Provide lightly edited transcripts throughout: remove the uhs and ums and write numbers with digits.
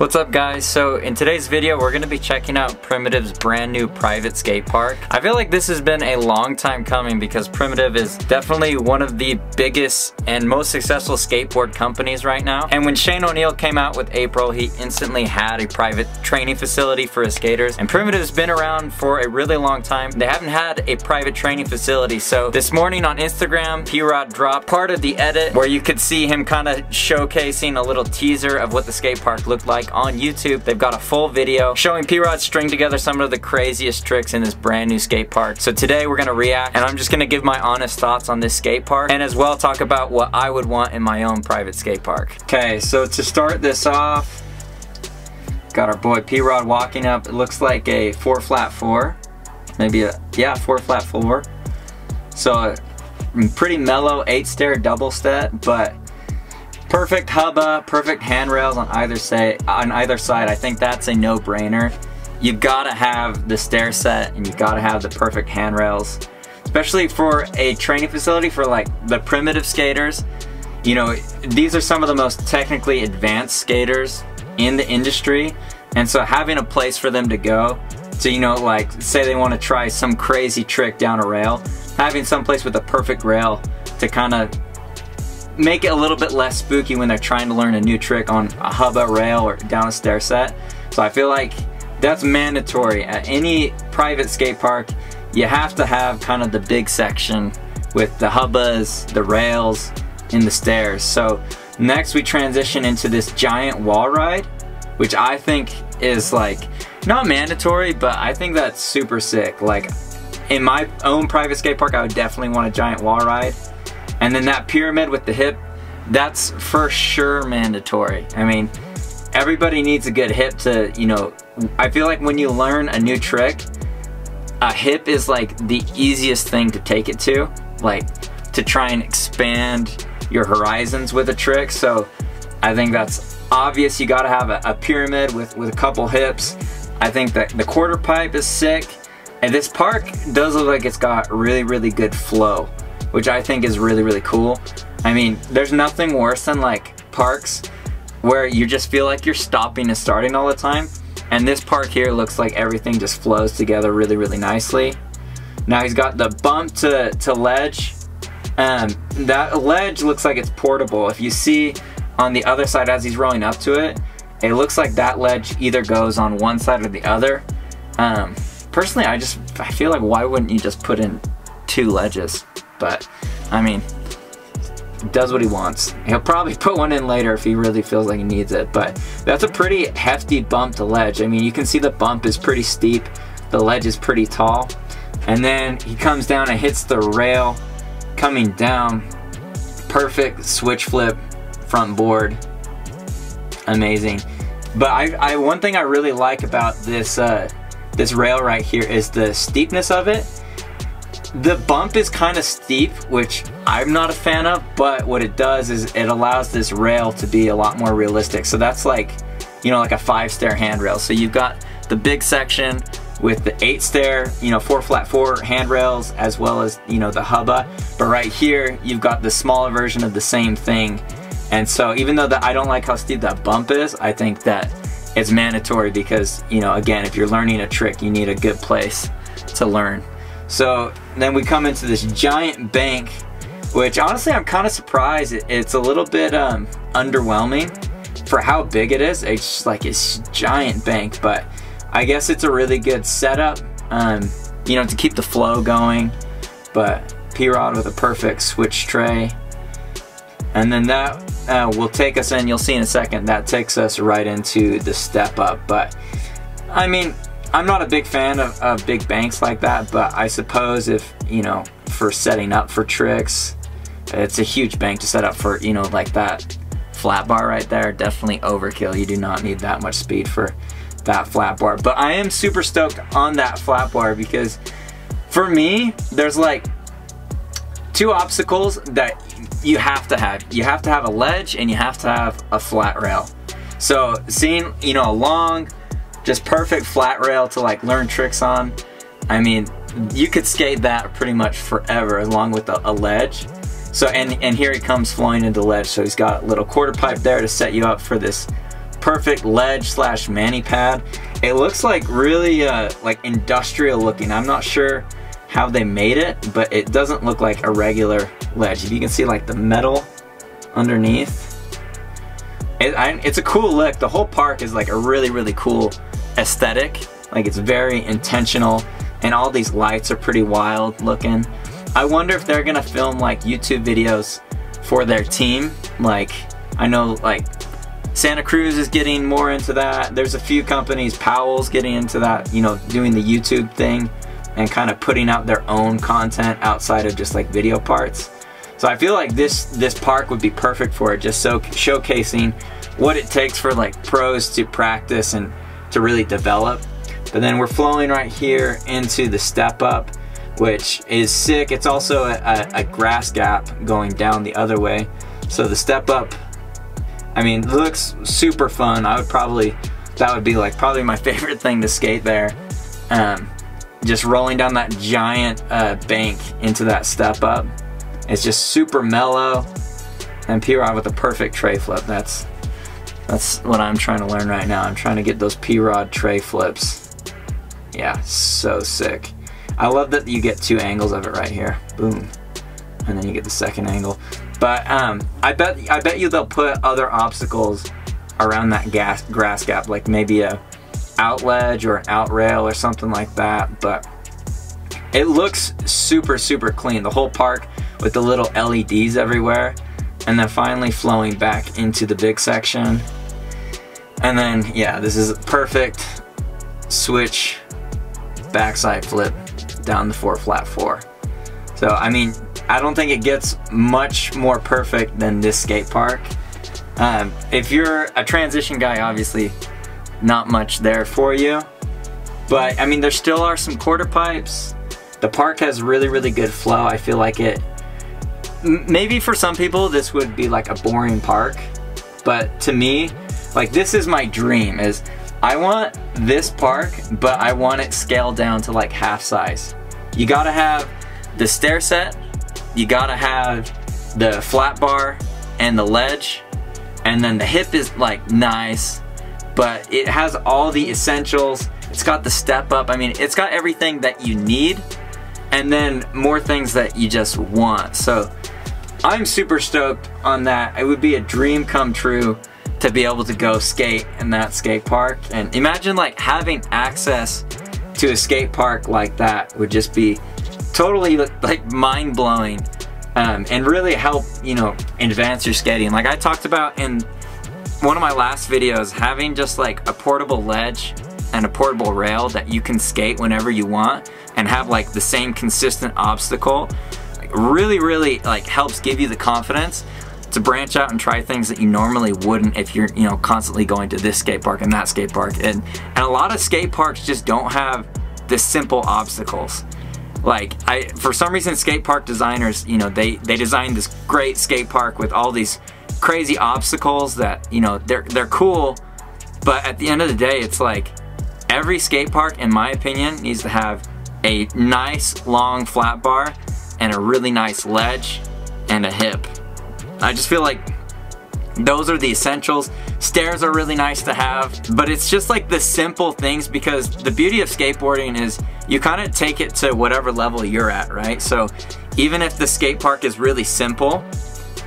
What's up guys? So in today's video we're going to be checking out Primitive's brand new private skate park. I feel like this has been a long time coming because Primitive is definitely one of the biggest and most successful skateboard companies right now. And when Shane O'Neill came out with April, he instantly had a private training facility for his skaters. And Primitive's been around for a really long time. They haven't had a private training facility. So this morning on Instagram, P-Rod dropped part of the edit where you could see him kind of showcasing a little teaser of what the skate park looked like on YouTube. They've got a full video showing P-Rod string together some of the craziest tricks in this brand new skate park. So today we're gonna react and I'm just gonna give my honest thoughts on this skate park and as well talk about what I would want in my own private skate park. Okay, so to start this off, got our boy P-Rod walking up. It looks like a 4-flat-4. Maybe a, yeah, 4-flat-4. So a pretty mellow 8-stair double step, but perfect hubba, perfect handrails on either side. I think that's a no-brainer. You gotta have the stair set and you gotta have the perfect handrails, especially for a training facility for like the primitive skaters. You know, these are some of the most technically advanced skaters in the industry, and so having a place for them to go to, you know, like say they want to try some crazy trick down a rail, having some place with a perfect rail to kind of make it a little bit less spooky when they're trying to learn a new trick on a hubba rail or down a stair set. So I feel like that's mandatory. At any private skate park, you have to have kind of the big section with the hubbas, the rails, and the stairs. So next we transition into this giant wall ride, which I think is like, not mandatory, but I think that's super sick. Like in my own private skate park, I would definitely want a giant wall ride. And then that pyramid with the hip, that's for sure mandatory. I mean, everybody needs a good hip to, you know, I feel like when you learn a new trick, a hip is like the easiest thing to take it to, like to try and expand your horizons with a trick. So I think that's obvious. You gotta have a pyramid with a couple hips. I think that the quarter pipe is sick. And this park does look like it's got really, really good flow, which I think is really, really cool. I mean, there's nothing worse than like parks where you just feel like you're stopping and starting all the time. And this park here looks like everything just flows together really, really nicely. Now he's got the bump to ledge. That ledge looks like it's portable. If you see on the other side as he's rolling up to it, it looks like that ledge either goes on one side or the other. Personally, I feel like why wouldn't you just put in 2 ledges? But I mean, he does what he wants. He'll probably put one in later if he really feels like he needs it, but that's a pretty hefty bump to ledge. I mean, you can see the bump is pretty steep, the ledge is pretty tall, and then he comes down and hits the rail coming down. Perfect switch flip front board, amazing. But one thing I really like about this this rail right here is the steepness of it. The bump is kind of steep, which I'm not a fan of, but what it does is it allows this rail to be a lot more realistic. So that's like, you know, like a 5-stair handrail. So you've got the big section with the 8-stair, you know, 4-flat-4 handrails, as well as, you know, the hubba. But right here, you've got the smaller version of the same thing. And so even though I don't like how steep that bump is, I think that it's mandatory because, you know, again, if you're learning a trick, you need a good place to learn. So then we come into this giant bank, which honestly I'm kind of surprised. It's a little bit underwhelming for how big it is. It's just like it's giant bank, but I guess it's a really good setup, you know, to keep the flow going. But P-Rod with a perfect switch tray. And then that will take us in, you'll see in a second, that takes us right into the step up. But I mean, I'm not a big fan of big banks like that, but I suppose if, you know, for setting up for tricks, it's a huge bank to set up for, you know, like that flat bar right there. Definitely overkill. You do not need that much speed for that flat bar. But I am super stoked on that flat bar because for me, there's like 2 obstacles that you have to have. You have to have a ledge and you have to have a flat rail. So seeing, you know, a long, just perfect flat rail to like learn tricks on, I mean, you could skate that pretty much forever along with a ledge. So, and here he comes flowing into the ledge. So he's got a little quarter pipe there to set you up for this perfect ledge slash mani pad. It looks like really like industrial looking. I'm not sure how they made it, but it doesn't look like a regular ledge. If you can see like the metal underneath. It's a cool look. The whole park is like a really cool aesthetic. Like it's very intentional, and all these lights are pretty wild looking. I wonder if they're gonna film like YouTube videos for their team. Like I know like Santa Cruz is getting more into that. There's a few companies, Powell's getting into that, you know, doing the YouTube thing and kind of putting out their own content outside of just like video parts. So I feel like this park would be perfect for it, just so showcasing what it takes for like pros to practice and to really develop. But then we're flowing right here into the step up, which is sick. It's also a grass gap going down the other way. So the step up, I mean, looks super fun. I would probably, that would be like probably my favorite thing to skate there. Just rolling down that giant bank into that step up. It's just super mellow, and P-Rod with a perfect tray flip. That's what I'm trying to learn right now. I'm trying to get those P-Rod tray flips. Yeah, so sick. I love that you get two angles of it right here. Boom. And then you get the second angle. But I bet you they'll put other obstacles around that grass gap, like maybe a out ledge or an out rail or something like that. But it looks super clean. The whole park with the little LEDs everywhere, and then finally flowing back into the big section. And then yeah, this is a perfect switch backside flip down the 4 flat 4. So I mean, I don't think it gets much more perfect than this skate park. If you're a transition guy, obviously not much there for you, but I mean, there still are some quarter pipes. The park has really good flow. I feel like it, maybe for some people this would be like a boring park, but to me, like, this is my dream. Is I want this park, but I want it scaled down to like half size. You gotta have the stair set, you gotta have the flat bar and the ledge, and then the hip is like nice, but it has all the essentials. It's got the step up. I mean, it's got everything that you need, and then more things that you just want. So I'm super stoked on that. It would be a dream come true to be able to go skate in that skate park. And imagine like having access to a skate park like that would just be totally like mind-blowing, and really help, you know, advance your skating. Like I talked about in one of my last videos, having just like a portable ledge and a portable rail that you can skate whenever you want and have like the same consistent obstacle, like really like helps give you the confidence to branch out and try things that you normally wouldn't if you're, you know, constantly going to this skate park and that skate park. And a lot of skate parks just don't have the simple obstacles. Like for some reason, skate park designers, you know, they designed this great skate park with all these crazy obstacles that, you know, they're cool, but at the end of the day, it's like every skate park, in my opinion, needs to have a nice long flat bar and a really nice ledge and a hip. I just feel like those are the essentials. Stairs are really nice to have, but it's just like the simple things, because the beauty of skateboarding is you kind of take it to whatever level you're at, right? So even if the skate park is really simple,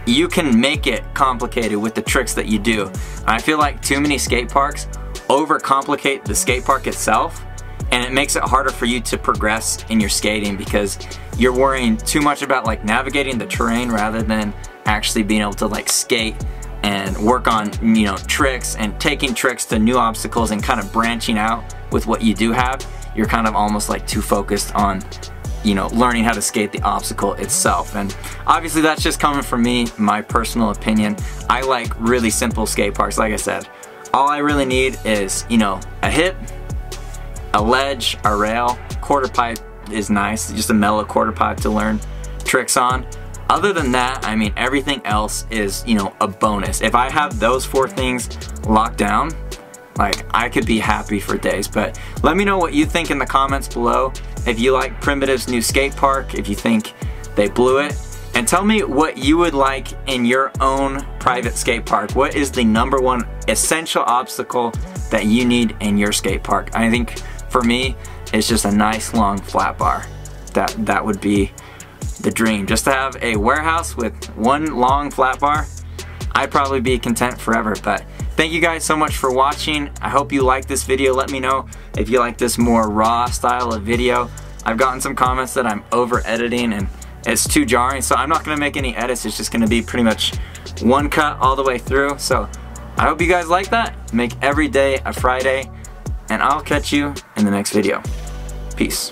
you can make it complicated with the tricks that you do. I feel like too many skate parks overcomplicate the skate park itself, and it makes it harder for you to progress in your skating because you're worrying too much about like navigating the terrain rather than actually being able to like skate and work on, you know, tricks and taking tricks to new obstacles and kind of branching out with what you do have. You're kind of almost like too focused on, you know, learning how to skate the obstacle itself. And obviously that's just coming from me, my personal opinion. I like really simple skate parks. Like I said, all I really need is, you know, a hip, a ledge, a rail. Quarter pipe is nice, just a mellow quarter pipe to learn tricks on. Other than that, I mean, everything else is, you know, a bonus. If I have those 4 things locked down, like, I could be happy for days. But let me know what you think in the comments below. If you like Primitive's new skate park, if you think they blew it, And tell me what you would like in your own private skate park. What is the #1 essential obstacle that you need in your skate park? I think for me, it's just a nice long flat bar. That would be the dream. Just to have a warehouse with one long flat bar, I'd probably be content forever. But thank you guys so much for watching. I hope you like this video. Let me know if you like this more raw style of video. I've gotten some comments that I'm over editing and it's too jarring, so I'm not gonna make any edits. It's just gonna be pretty much one cut all the way through. So I hope you guys like that. Make every day a Friday, and I'll catch you in the next video. Peace.